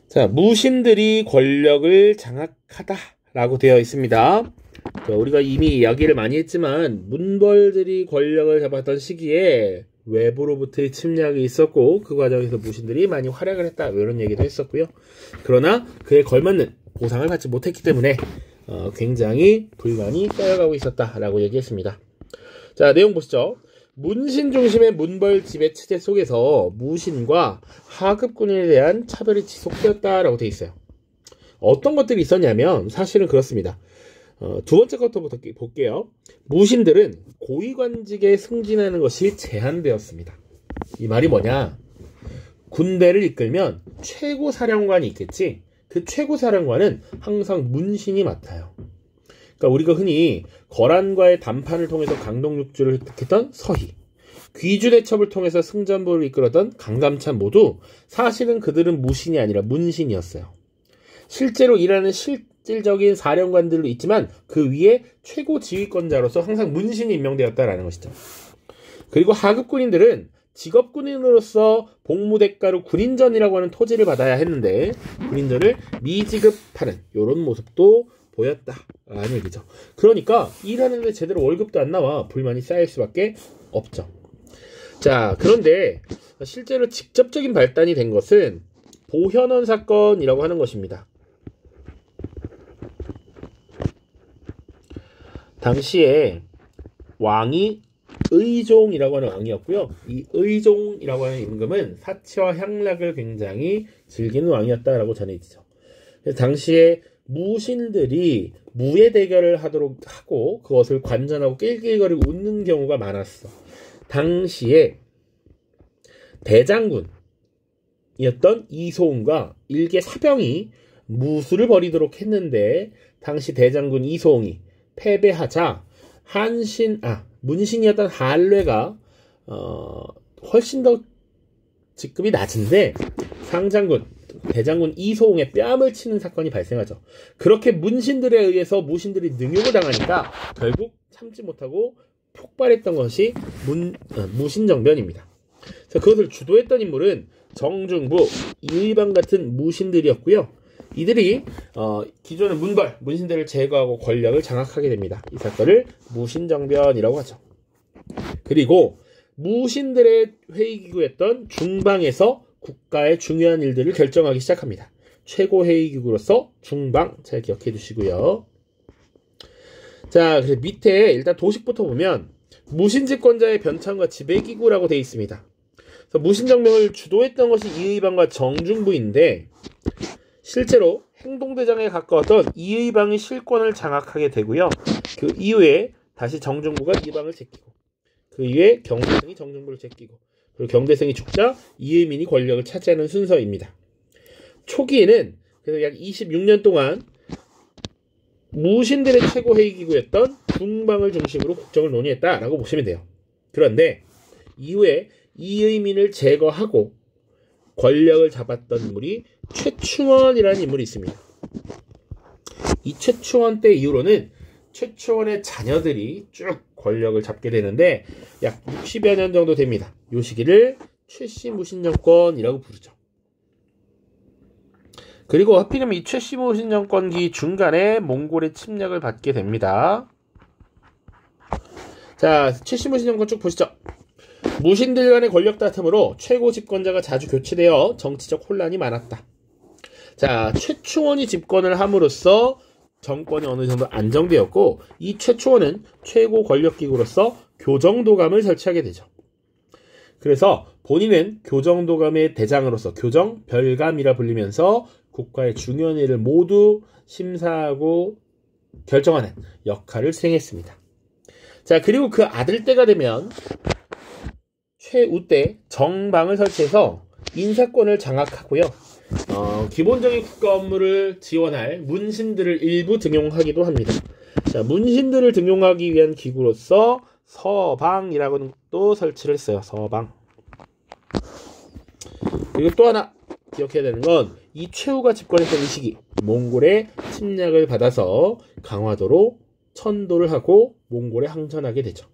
자, 무신들이 권력을 장악하다라고 되어 있습니다. 자, 우리가 이미 이야기를 많이 했지만 문벌들이 권력을 잡았던 시기에 외부로부터의 침략이 있었고 그 과정에서 무신들이 많이 활약을 했다 이런 얘기도 했었고요. 그러나 그에 걸맞는 보상을 받지 못했기 때문에 굉장히 불만이 쌓여가고 있었다라고 얘기했습니다. 자, 내용 보시죠. 문신 중심의 문벌 지배 체제 속에서 무신과 하급군인에 대한 차별이 지속되었다라고 되어 있어요. 어떤 것들이 있었냐면 사실은 그렇습니다. 두 번째 것부터 볼게요. 무신들은 고위관직에 승진하는 것이 제한되었습니다. 이 말이 뭐냐? 군대를 이끌면 최고사령관이 있겠지. 그 최고사령관은 항상 문신이 맡아요. 그러니까 우리가 흔히 거란과의 담판을 통해서 강동육주를 획득했던 서희, 귀주대첩을 통해서 승전보를 이끌었던 강감찬 모두 사실은 그들은 무신이 아니라 문신이었어요. 실제로 일하는 실질적인 사령관들도 있지만 그 위에 최고 지휘권자로서 항상 문신이 임명되었다라는 것이죠. 그리고 하급군인들은 직업군인으로서 복무대가로 군인전이라고 하는 토지를 받아야 했는데 군인전을 미지급하는 이런 모습도 보였다라는 얘기죠. 그러니까 일하는데 제대로 월급도 안 나와 불만이 쌓일 수밖에 없죠. 자, 그런데 실제로 직접적인 발단이 된 것은 보현원 사건이라고 하는 것입니다. 당시에 왕이 의종이라고 하는 왕이었고요. 이 의종이라고 하는 임금은 사치와 향락을 굉장히 즐기는 왕이었다라고 전해지죠. 그래서 당시에 무신들이 무예 대결을 하도록 하고 그것을 관전하고 낄낄거리고 웃는 경우가 많았어. 당시에 대장군이었던 이소웅과 일개 사병이 무술을 벌이도록 했는데 당시 대장군 이소웅이 패배하자 문신이었던 한뢰가 훨씬 더 직급이 낮은데 상장군 대장군 이소웅의 뺨을 치는 사건이 발생하죠. 그렇게 문신들에 의해서 무신들이 능욕을 당하니까 결국 참지 못하고 폭발했던 것이 무신정변입니다. 그것을 주도했던 인물은 정중부, 이의방 같은 무신들이었고요. 이들이 기존의 문신들을 제거하고 권력을 장악하게 됩니다. 이 사건을 무신정변이라고 하죠. 그리고 무신들의 회의기구였던 중방에서 국가의 중요한 일들을 결정하기 시작합니다. 최고회의기구로서 중방 잘 기억해 두시고요. 자, 그래서 밑에 일단 도식부터 보면 무신집권자의 변창과 지배기구라고 되어 있습니다. 그래서 무신정명을 주도했던 것이 이의방과 정중부인데 실제로 행동대장에 가까웠던 이의방이 실권을 장악하게 되고요. 그 이후에 다시 정중부가 이의방을 제끼고 그 이후에 경대승이 정중부를 제끼고 그리고 경대승이 죽자 이의민이 권력을 차지하는 순서입니다. 초기에는 그래서 약 26년 동안 무신들의 최고회의기구였던 중방을 중심으로 국정을 논의했다라고 보시면 돼요. 그런데 이후에 이의민을 제거하고 권력을 잡았던 인물이 최충원이라는 인물이 있습니다. 이 최충원 때 이후로는 최충원의 자녀들이 쭉 권력을 잡게 되는데 약 60여 년 정도 됩니다. 이 시기를 최씨 무신정권이라고 부르죠. 그리고 하필이면 이 최씨 무신정권기 중간에 몽골의 침략을 받게 됩니다. 자, 최씨 무신정권 쭉 보시죠. 무신들 간의 권력 다툼으로 최고 집권자가 자주 교체되어 정치적 혼란이 많았다. 자, 최충원이 집권을 함으로써 정권이 어느 정도 안정되었고 이 최충원은 최고 권력기구로서 교정도감을 설치하게 되죠. 그래서 본인은 교정도감의 대장으로서 교정별감이라 불리면서 국가의 중요한 일을 모두 심사하고 결정하는 역할을 수행했습니다. 자, 그리고 그 아들 때가 되면 최우 때 정방을 설치해서 인사권을 장악하고요. 기본적인 국가 업무를 지원할 문신들을 일부 등용하기도 합니다. 자, 문신들을 등용하기 위한 기구로서 서방이라고는 또 설치를 했어요. 서방. 그리고 또 하나 기억해야 되는 건 이 최후가 집권했던 이 시기 몽골의 침략을 받아서 강화도로 천도를 하고 몽골에 항전하게 되죠.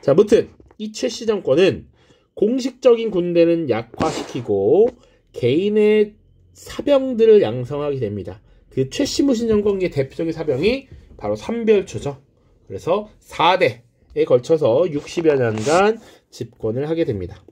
자, 무튼 이 최씨 정권은 공식적인 군대는 약화시키고 개인의 사병들을 양성하게 됩니다. 그 최씨무신 정권기의 대표적인 사병이 바로 삼별초죠. 그래서 4대에 걸쳐서 60여 년간 집권을 하게 됩니다.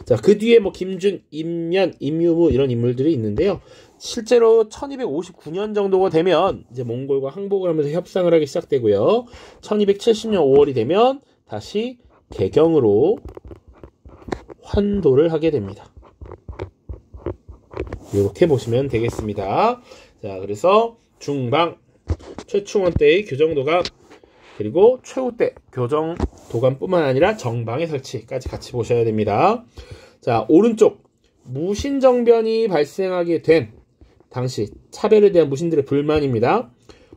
자, 그 뒤에 뭐 김준, 임연, 임유무 이런 인물들이 있는데요. 실제로 1259년 정도가 되면 이제 몽골과 항복을 하면서 협상을 하기 시작되고요. 1270년 5월이 되면 다시 개경으로 환도를 하게 됩니다. 이렇게 보시면 되겠습니다. 자, 그래서 중방 최충원 때의 교정도감 그리고 최후 때 교정도감뿐만 아니라 정방의 설치까지 같이 보셔야 됩니다. 자, 오른쪽 무신정변이 발생하게 된 당시 차별에 대한 무신들의 불만입니다.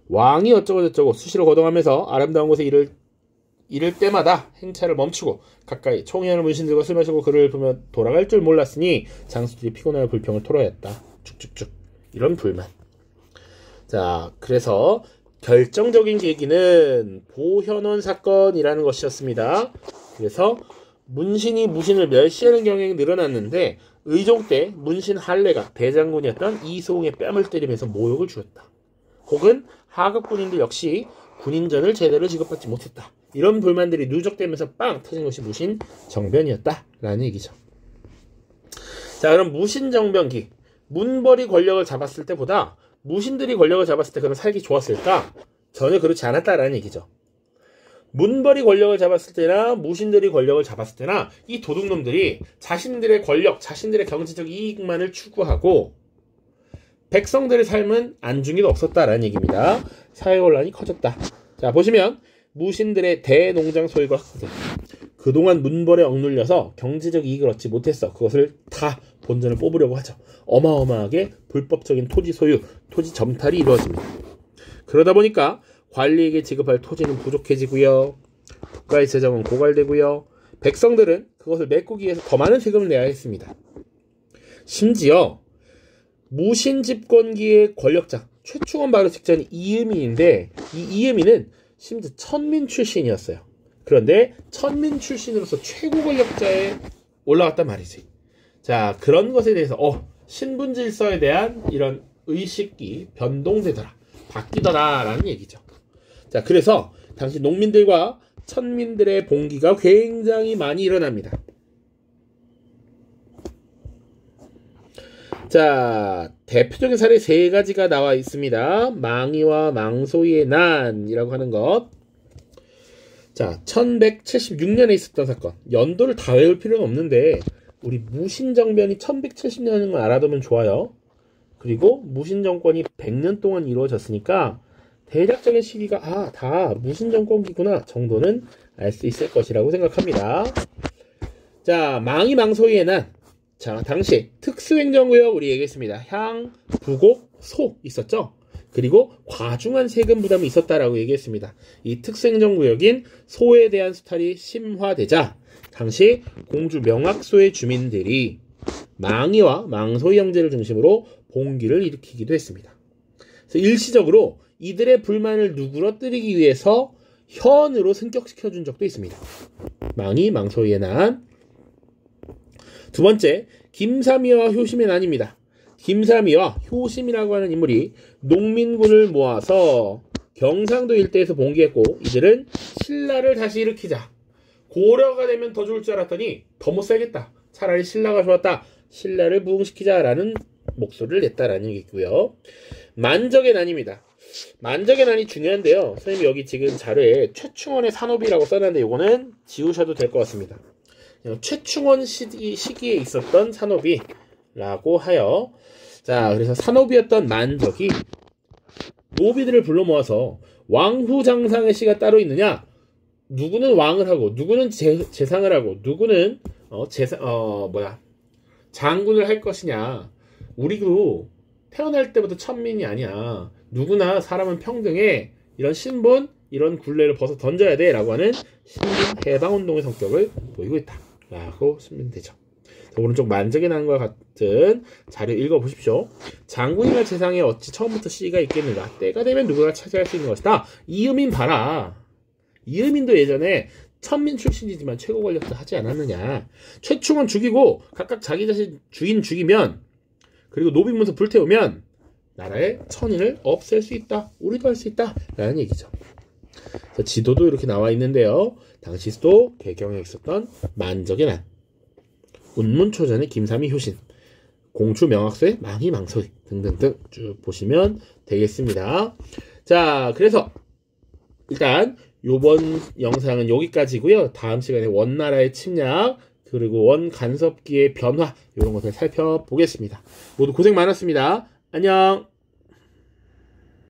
왕이 어쩌고저쩌고 수시로 거동하면서 아름다운 곳에 이를 때마다 행차를 멈추고 가까이 총애하는 문신들과 술 마시고 그를 보며 돌아갈 줄 몰랐으니 장수들이 피곤하여 불평을 토로했다. 쭉쭉쭉 이런 불만. 자, 그래서 결정적인 계기는 보현원 사건이라는 것이었습니다. 그래서 문신이 무신을 멸시하는 경향이 늘어났는데 의종 때 문신 할례가 대장군이었던 이소웅의 뺨을 때리면서 모욕을 주었다. 혹은 하급 군인들 역시 군인전을 제대로 지급받지 못했다. 이런 불만들이 누적되면서 빵 터진 것이 무신 정변이었다라는 얘기죠. 자, 그럼 무신 정변기 문벌이 권력을 잡았을 때보다 무신들이 권력을 잡았을 때 그럼 살기 좋았을까? 전혀 그렇지 않았다라는 얘기죠. 문벌이 권력을 잡았을 때나 무신들이 권력을 잡았을 때나 이 도둑놈들이 자신들의 권력, 자신들의 경제적 이익만을 추구하고 백성들의 삶은 안중에도 없었다라는 얘기입니다. 사회혼란이 커졌다. 자, 보시면 무신들의 대농장 소유가 확대. 그동안 문벌에 억눌려서 경제적 이익을 얻지 못했어. 그것을 다 본전을 뽑으려고 하죠. 어마어마하게 불법적인 토지 소유, 토지 점탈이 이루어집니다. 그러다 보니까 관리에게 지급할 토지는 부족해지고요. 국가의 재정은 고갈되고요. 백성들은 그것을 메꾸기 위해서 더 많은 세금을 내야 했습니다. 심지어 무신 집권기의 권력자 최충원 바로 직전이 이음인인데 이 이음인은 심지어 천민 출신이었어요. 그런데 천민 출신으로서 최고 권력자에 올라갔단 말이지. 자, 그런 것에 대해서 신분 질서에 대한 이런 의식이 변동되더라, 바뀌더라라는 얘기죠. 자, 그래서 당시 농민들과 천민들의 봉기가 굉장히 많이 일어납니다. 자, 대표적인 사례 3가지가 나와 있습니다. 망이와 망소이의 난이라고 하는 것. 자, 1176년에 있었던 사건. 연도를 다 외울 필요는 없는데 우리 무신정변이 1170년인 걸 알아두면 좋아요. 그리고 무신정권이 100년 동안 이루어졌으니까 대략적인 시기가 다 무신정권기구나 정도는 알 수 있을 것이라고 생각합니다. 자, 망이 망소이의 난. 자, 당시 특수행정구역 우리 얘기했습니다. 향, 부곡, 소 있었죠? 그리고 과중한 세금 부담이 있었다라고 얘기했습니다. 이 특수행정구역인 소에 대한 수탈이 심화되자 당시 공주 명악소의 주민들이 망이와 망소이 형제를 중심으로 봉기를 일으키기도 했습니다. 그래서 일시적으로 이들의 불만을 누그러뜨리기 위해서 현으로 승격시켜준 적도 있습니다. 망이 망소이의 난. 두 번째, 김삼이와 효심의 난입니다. 김삼이와 효심이라고 하는 인물이 농민군을 모아서 경상도 일대에서 봉기했고 이들은 신라를 다시 일으키자. 고려가 되면 더 좋을 줄 알았더니 더 못 살겠다. 차라리 신라가 좋았다. 신라를 부흥시키자라는 목소리를 냈다라는 얘기고요. 만적의 난입니다. 만적의 난이 중요한데요. 선생님이 여기 지금 자료에 최충원의 산업이라고 써놨는데 이거는 지우셔도 될 것 같습니다. 최충원 시기에 있었던 산업이라고 하여, 자, 그래서 산업이었던 만적이 노비들을 불러 모아서 왕후장상의 시가 따로 있느냐? 누구는 왕을 하고 누구는 재상을 하고 누구는 장군을 할 것이냐? 우리도 태어날 때부터 천민이 아니야. 누구나 사람은 평등해. 이런 신분, 이런 굴레를 벗어 던져야 돼 라고 하는 신분 해방운동의 성격을 보이고 있다 라고 쓰면 되죠. 오른쪽 만적의 난과 같은 자료 읽어보십시오. 장군이나 재상에 어찌 처음부터 씨가 있겠는가? 때가 되면 누구나 차지할 수 있는 것이다. 이음인 봐라. 이음인도 예전에 천민 출신이지만 최고 권력자 하지 않았느냐. 최충원 죽이고 각각 자기 자신 주인 죽이면 그리고 노비문서 불태우면 나라의 천인을 없앨 수 있다. 우리도 할 수 있다. 라는 얘기죠. 그래서 지도도 이렇게 나와 있는데요. 당시 수도 개경에 있었던 만적의 난, 운문초전의 김삼이 효신, 공추명확소의 망이망소의 등등등 쭉 보시면 되겠습니다. 자, 그래서 일단 요번 영상은 여기까지고요. 다음 시간에 원나라의 침략 그리고 원간섭기의 변화 이런 것을 살펴보겠습니다. 모두 고생 많았습니다. 안녕.